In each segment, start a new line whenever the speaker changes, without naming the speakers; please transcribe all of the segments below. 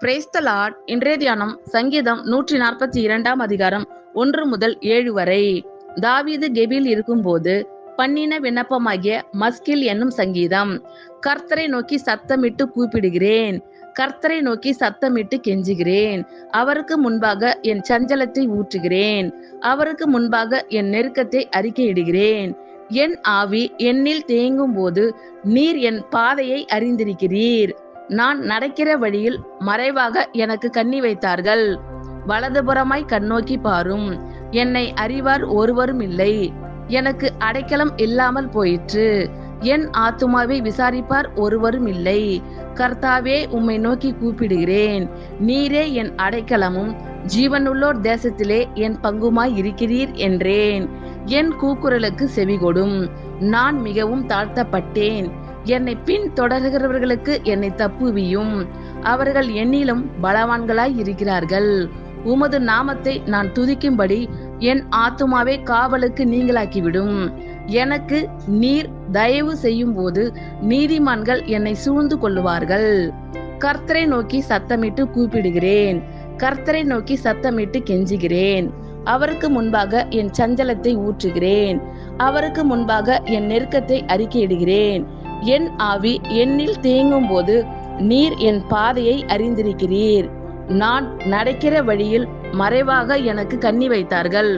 Praise the Lord. இன்றைய தியானம் சங்கீதம் 142 அதிகாரம் 1 முதல் 7 வரை. தாவீது கெபியில் இருக்கும்போது பண்ணின விண்ணப்பமாகிய மஸ்கில் என்னும் சங்கீதம். கர்த்தரை நோக்கி சத்தமிட்டு கூப்பிடுகிறேன், கர்த்தரை நோக்கி சத்தமிட்டு கெஞ்சுகிறேன். அவருக்கு முன்பாக என் சஞ்சலத்தை ஊற்றுகிறேன், அவருக்கு முன்பாக என் நெருக்கத்தை அறிக்கையிடுகிறேன். என் ஆவி என்னில் தேங்கும் போது நீர் என் பாதையை அறிந்திருக்கிறீர். நான் நடக்கிற வழியில் மறைவாக எனக்கு கண்ணி வைத்தார்கள். வலதுபுறமாய் கண்ணோக்கி பாரும், என்னை அறிவார் ஒருவரும் இல்லை. எனக்கு அடைக்கலம் இல்லாமல் போயிற்று, என் ஆத்துமாவை விசாரிப்பார் ஒருவரும் இல்லை. கர்த்தாவே, உம்மை நோக்கி கூப்பிடுகிறேன். நீரே என் அடைக்கலமும் ஜீவனுள்ளோர் தேசத்திலே என் பங்குமாய் இருக்கிறீர் என்றேன். என் கூக்குரலுக்கு செவிகொடும். நான் மிகவும் தாழ்த்தப்பட்டேன். என்னை பின் தொடர்கிறவர்களுக்கு என்னை தப்புவியும். அவர்கள் என்னிலும் பலவான்களாய் இருக்கிறார்கள். உமது நாமத்தை நான் துதிக்கும்படி என் ஆத்துமாவை காவலுக்கு நீங்களாக்கிவிடும். எனக்கு நீர் தயவு செய்யும் போது நீதிமான்கள் என்னை சூழ்ந்து கொள்ளுவார்கள். கர்த்தரை நோக்கி சத்தமிட்டு கூப்பிடுகிறேன், கர்த்தரை நோக்கி சத்தமிட்டு கெஞ்சுகிறேன். அவருக்கு முன்பாக என் சஞ்சலத்தை ஊற்றுகிறேன், அவருக்கு முன்பாக என் நெருக்கத்தை அறிக்கையிடுகிறேன். என் ஆவி என்னில் தேங்கும் போது நீர் என் பாதையை அறிந்திருக்கிறீர். நான் நடக்கிற வழியில் மறைவாக எனக்கு கண்ணி வைத்தார்கள்.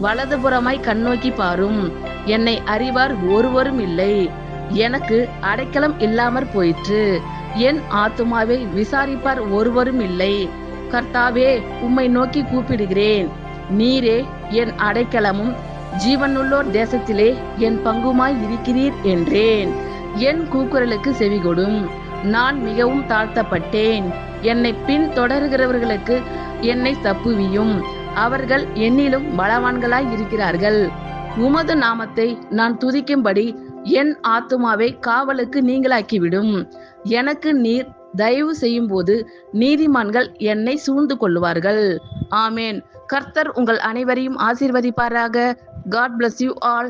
வலதுபுறமாய் கண்ணோக்கி பாரும், என்னை அறிவார் ஒருவரும் இல்லை. எனக்கு அடைக்கலம் இல்லாமற் போயிற்று, என் ஆத்துமாவை விசாரிப்பார் ஒருவரும் இல்லை. கர்த்தாவே, உம்மை நோக்கி கூப்பிடுகிறேன். நீரே என் அடைக்கலமும் ஜீவனுள்ளோர் தேசத்திலே என் பங்குமாய் இருக்கிறீர் என்றேன். என் கூக்குரலுக்கு செவிகொடும். நான் மிகவும் தாழ்த்தப்பட்டேன். என்னை பின் தொடர்கிறவர்களுக்கு என்னை தப்புவியும். அவர்கள் என்னிலும் பலவான்களாய் இருக்கிறார்கள். உமது நாமத்தை நான் துதிக்கும்படி என் ஆத்துமாவை காவலுக்கு நீங்களாக்கிவிடும். எனக்கு நீர் தயவு செய்யும் போது நீதிமான்கள் என்னை சூழ்ந்து கொள்ளுவார்கள். ஆமேன். கர்த்தர் உங்கள் அனைவரையும் ஆசீர்வதிப்பாராக. God bless you all.